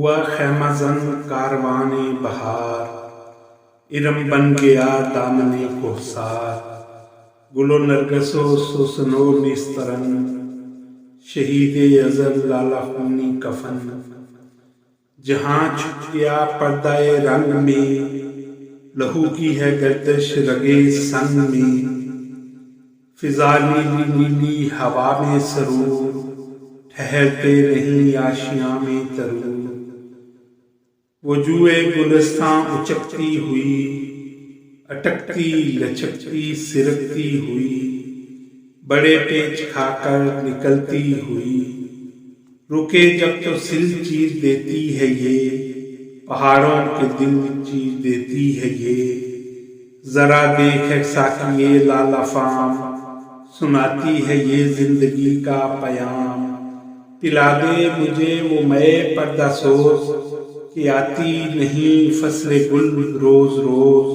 ہوا خیمہ زن کاروان بہار، ارم بن گیا دامن کوہسار، گل و نرگس و سوسن و نیسترن، شہید ازل لالا خونی کفن، جہاں چھپ گیا پردہ رنگ میں، لہو کی ہے گردش رگے سنگ میں، فضا نیلی نیلی ہوا میں سرور، ٹھہرتے نہیں آشیاں میں ترور، وجوہ گلستاں اچکتی ہوئی، اٹکتی لچکتی سرکتی ہوئی، بڑے پیچ کھا کر نکلتی ہوئی، رکے جب تو سل چیر دیتی ہے یہ، پہاڑوں کے دل چیر دیتی ہے یہ، ذرا دیکھ ساقیے لالا فام، سناتی ہے یہ زندگی کا پیام، پلا دے مجھے وہ مے پردہ سوز، کہ آتی نہیں فصل گل روز روز،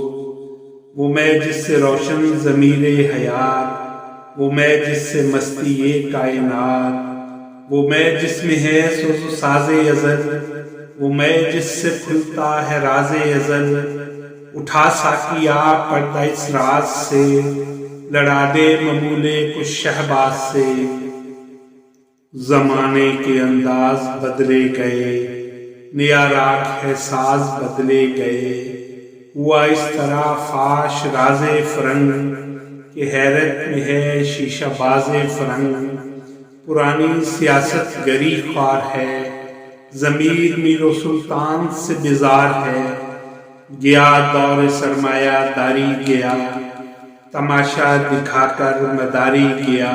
وہ میں جس سے روشن ضمیر حیات، وہ میں جس سے مستی کائنات، وہ میں جس میں ہے سوز و ساز ازل، وہ میں جس سے کھلتا ہے راز ازل، اٹھا ساقیا پردہ اس راز سے، لڑا دے ممولے کچھ شہباز سے، زمانے کے انداز بدلے گئے، نیا راگ ہے ساز بدلے گئے، ہوا اس طرح فاش راز فرنگ، کہ حیرت میں ہے شیشہ باز فرنگ، پرانی سیاست گری خوار ہے، ضمیر میر و سلطان سے بیزار ہے، گیا دور سرمایہ داری گیا، تماشا دکھا کر مداری گیا،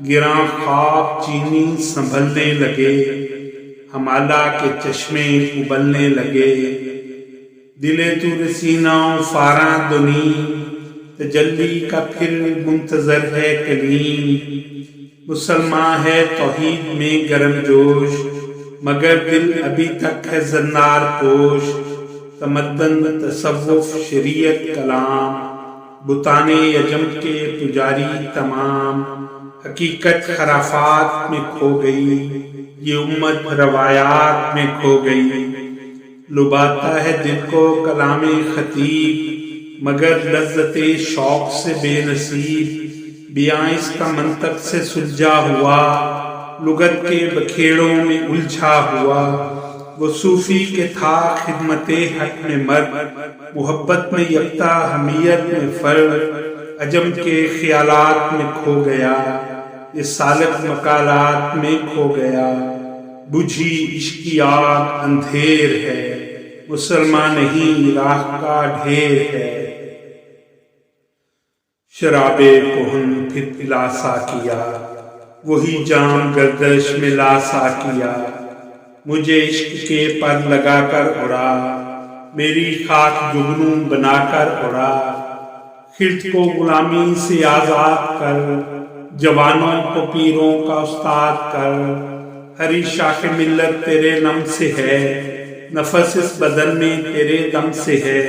گراں خواب چینی سنبھلنے لگے، ہمالہ کے چشمے ابلنے لگے، دلے تور سینہ فاراں دنی، تجلی کا پھر منتظر ہے کلیم، مسلمان ہے توحید میں گرم جوش، مگر دل ابھی تک ہے زنار پوش، تمدن تصوف شریعت کلام، بتان عجم کے پجاری تمام، حقیقت خرافات میں کھو گئی، یہ امت روایات میں کھو گئی، لباتا ہے دل کو کلام خطیب، مگر لذت شوق سے بے نصیب، بیاں اس کا منطق سے سلجھا ہوا، لغت کے بکھیڑوں میں الجھا ہوا، وہ صوفی کے تھا خدمت حق میں مرد، محبت میں یکتا حمیت میں فرد، عجم کے خیالات میں کھو گیا، یہ سالک مقالات میں کھو گیا، بجھی عشق کی آگ اندھیر ہے، مسلمان نہیں راہ کا ڈھیر ہے، شراب کہن پھر پلا ساقیا، وہی جام گردش میں لا ساقیا، مجھے عشق کے پر لگا کر اڑا، میری خاک جگنوں بنا کر اڑا، خرد کو غلامی سے آزاد کر، جوانوں کو پیروں کا استاد کر، ہری شاخ ملت تیرے نم سے ہے، نفس اس بدن میں تیرے دم سے ہے،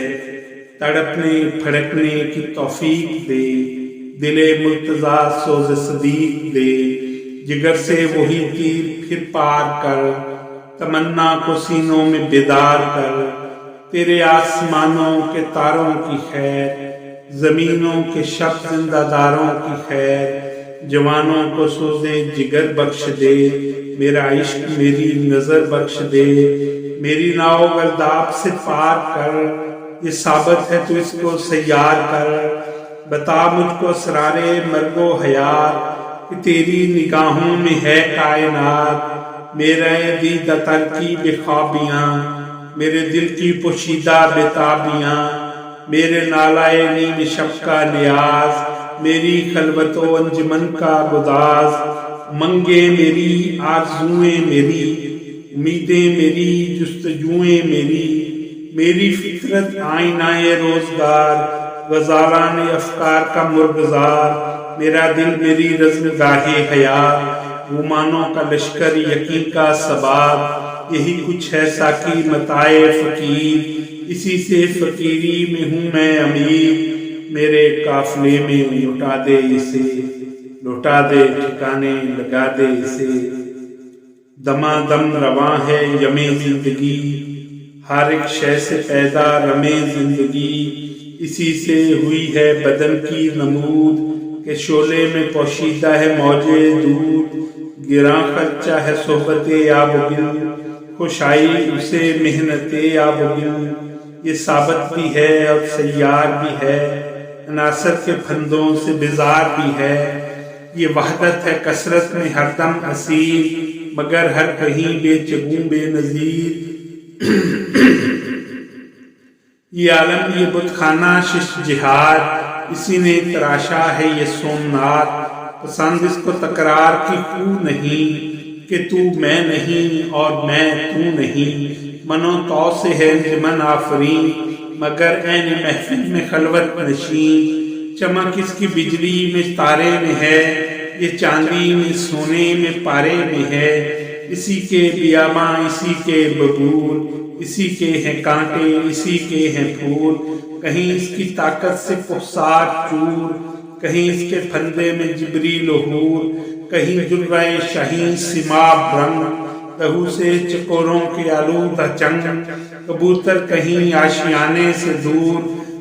تڑپنے پھڑکنے کی توفیق دے، دل مرتضیٰ سوز صدیق دے، جگر سے وہی تیر پھر پار کر، تمنا کو سینوں میں بیدار کر، تیرے آسمانوں کے تاروں کی خیر، زمینوں کے شب زندہ داروں کی خیر، جوانوں کو سوزے جگر بخش دے، میرا عشق میری نظر بخش دے، میری ناؤ گرداب سے پار کر، یہ ثابت ہے تو اس کو سیار کر، بتا مجھ کو اسرار مرگ و حیات، کہ تیری نگاہوں میں ہے کائنات، میرا دیدہ تر کی بے خوابیاں، میرے دل کی پوشیدہ بےتابیاں، میرے نالائے نیم شب کا نیاز، میری خلوت و انجمن کا گداز، منگے میری آرزوئیں میری، امیدیں میری جستجوئیں میری فطرت آئینہ روزگار، غزالان افکار کا مرغزار، میرا دل میری رزم گاہ حیات، گمانوں کا لشکر یقین کا سباب، یہی کچھ ہے ساقی متاع فقیر، اسی سے فقیری میں ہوں میں امیر، میرے قافلے میں لٹا دے اسے، لٹا دے ٹھکانے لگا دے اسے۔ دمادم رواں ہے یمِ زندگی، ہر ایک شے سے پیدا رمے زندگی، اسی سے ہوئی ہے بدن کی نمود کہ شعلے میں پوشیدہ ہے موجے دود، گراں خرچہ ہے صحبت آب و گل، خوش آئی اسے محنت آب و گل، یہ ثابت بھی ہے اور سیار بھی ہے، عناصر کے پھندوں سے بیزار بھی ہے، یہ وحدت ہے کثرت میں ہر دم اسیر، مگر ہر کہیں بے چگوں بے نظیر، یہ عالم یہ بت خانہ شش جہاد، اسی نے تراشا ہے یہ سومنات، پسند اس کو تکرار کی خو نہیں کہ تو میں نہیں اور میں تو نہیں، منو تو سے ہے انجمن آفرین، مگر عین محفل میں خلوت نشین، چمک اس کی بجلی میں تارے میں ہے، یہ چاندی میں سونے میں پارے میں ہے، اسی کے بیاباں اسی کے ببول، اسی کے ہیں کانٹے اسی کے ہیں پھول، کہیں اس کی طاقت سے کوہسار چور، کہیں اس کے پھندے میں جبریل و حور، کہیں جلوہ شاہین سماب رنگ، لہو سے چکوروں کے آلودہ چنگ، کبوتر کہیں آشیانے سے دور،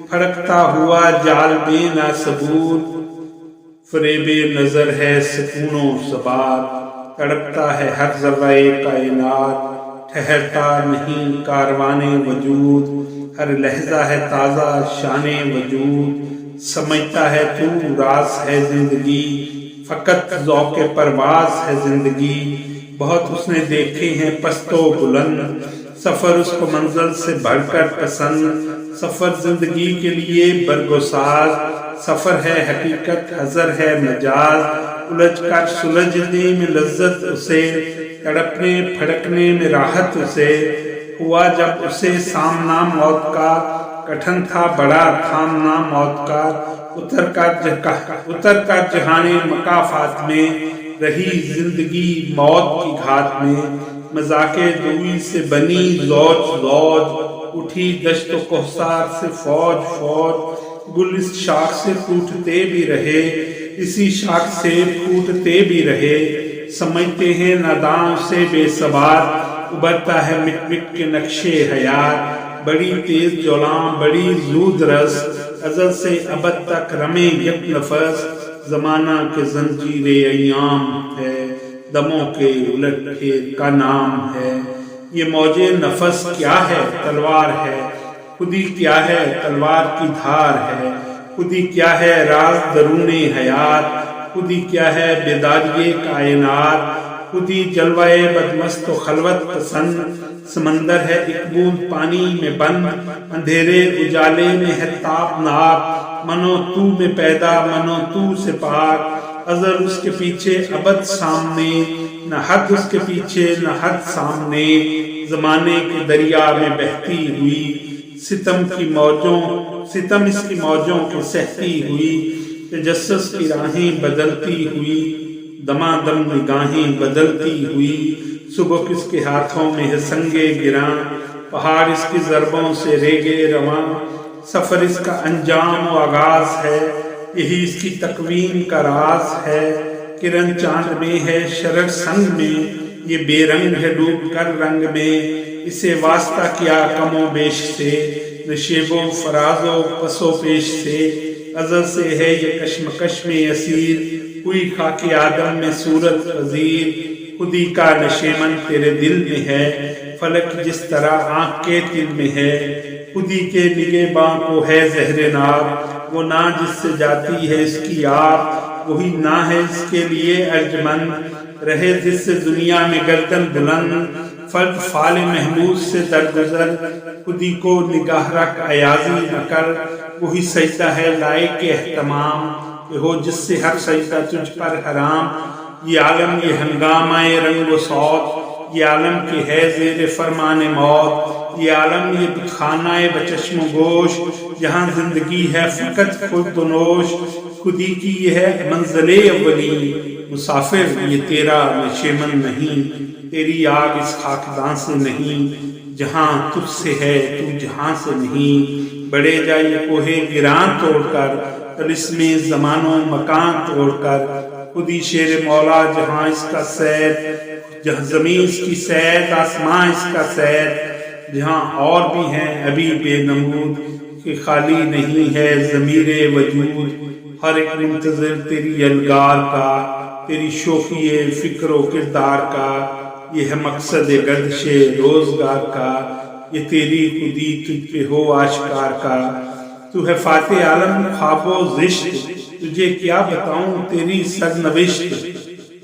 پھڑکتا ہوا جال بے نا صبور، فریب نظر ہے سکون و ثبات، تڑپتا ہے ہر ذرہ کائنات، ٹھہرتا نہیں کاروان وجود، ہر لحظہ ہے تازہ شان وجود، سمجھتا ہے تو راز ہے زندگی، فقط ذوق پرواز ہے زندگی، بہت اس نے دیکھے ہیں پست و بلند، سفر اس کو منزل سے بڑھ کر پسند، سفر زندگی کے لیے برگساز، سفر ہے حقیقت حضر ہے مجاز، الجھ کر سلجھنے میں لذت اسے، تڑپنے پھڑکنے میں راحت اسے، ہوا جب اسے سامنا موت کا، کٹھن تھا بڑا تھامنا موت کا، اتر کر جہان مکافات میں، رہی زندگی موت کی گھات میں، مذاق دوئی سے بنی زوج زوج، اٹھی دشت و کوہسار سے فوج فوج، گل اس شاخ سے ٹوٹتے بھی رہے، اسی شاخ سے پھوٹتے بھی رہے، سمجھتے ہیں ناداں سے بے ثبات، ابھرتا ہے مٹ مٹ کے نقشے حیات، بڑی تیز جولاں بڑی زود رس، ازل سے ابد تک رمے یک نفس، زمانہ کے زنجیر ایام ہے، دموں کے الٹ پھیر کا نام ہے، یہ موج نفس کیا ہے تلوار ہے، خودی کیا ہے تلوار کی دھار ہے، خودی کیا ہے راز درون حیات، خودی کیا ہے بیداری کائنات، خودی جلوہ بدمست و خلوت پسند، سمندر ہے ایک بوند پانی میں بند، اندھیرے اجالے میں ہے تابناک، منو تو میں پیدا منو تو سے پاک، ازل اس کے پیچھے ابد سامنے، نہ حد اس کے پیچھے نہ حد سامنے، زمانے کے دریا میں بہتی ہوئی، ستم اس کی موجوں کو سہتی ہوئی، تجسس کی راہیں بدلتی ہوئی، دمادم نگاہیں بدلتی ہوئی، صبح اس کے ہاتھوں میں ہے سنگے گراں، پہاڑ اس کی ضربوں سے ریگے رواں، سفر اس کا انجام و آغاز ہے، یہی اس کی تکوین کا راز ہے، کرن چاند میں ہے شرر سنگ میں، یہ بے رنگ ہے ڈوب کر رنگ میں، اسے واسطہ کیا کم و بیش سے، نشیب و فراز و پس و پیش سے، ازل سے ہے یہ کشمکش میں اسیر، ہوئی خاک آدم میں صورت پذیر، خودی کا نشیمن تیرے دل میں ہے، فلک جس طرح آنکھ کے دل میں ہے، خودی کے نگہباں کو ہے زہر ناب، وہ نا جس سے جاتی ہے اس کی آب، وہی نا ہے اس کے لیے ارجمند، رہے جس سے دنیا میں گردن بلند، فرد فال محمود سے درگزر، خودی کو نگاہ رکھ ایازی نہ کر، وہی سجدہ ہے لائق اہتمام، کہ ہو جس سے ہر سجدہ تجھ پر حرام، یہ عالم یہ ہنگامہ رنگ و صوت، یہ عالم کی ہے زیر فرمان موت، یہ عالم یہ بتخانہ بچشم و گوش، جہاں زندگی ہے فقط خود و نوش، خودی کی یہ ہے منزل اولی، مسافر یہ تیرا نشیمن نہیں، تیری آگ اس خاکدان سے نہیں، جہاں تجھ سے ہے تو جہاں سے نہیں، بڑھے جائے کوہ گراں توڑ کر، طلسم زمان و مکان توڑ کر، خودی شیر مولا جہاں اس کا سید، جہاں زمین اس کی سید، آسمان اس کا سید، جہاں اور بھی ہیں ابھی بے نمود کہ خالی نہیں ہے ضمیر وجود، ہر ایک منتظر تیری یلغار کا، تیری شوخی فکر و کردار کا، یہ ہے مقصد گردش روزگار کا، یہ تیری خودی تجھ پہ ہو آشکار کا۔ تو ہے فاتح عالم خواب و زشت، تجھے کیا بتاؤں تیری سرنوشت،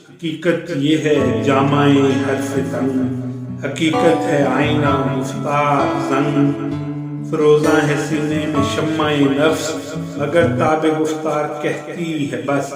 حقیقت یہ ہے جامع حرف تنگ، حقیقت ہے آئینہ گفتار زنگ، فروزاں ہے سینے میں شمع نفس، مگر تاب گفتار کہتی ہے بس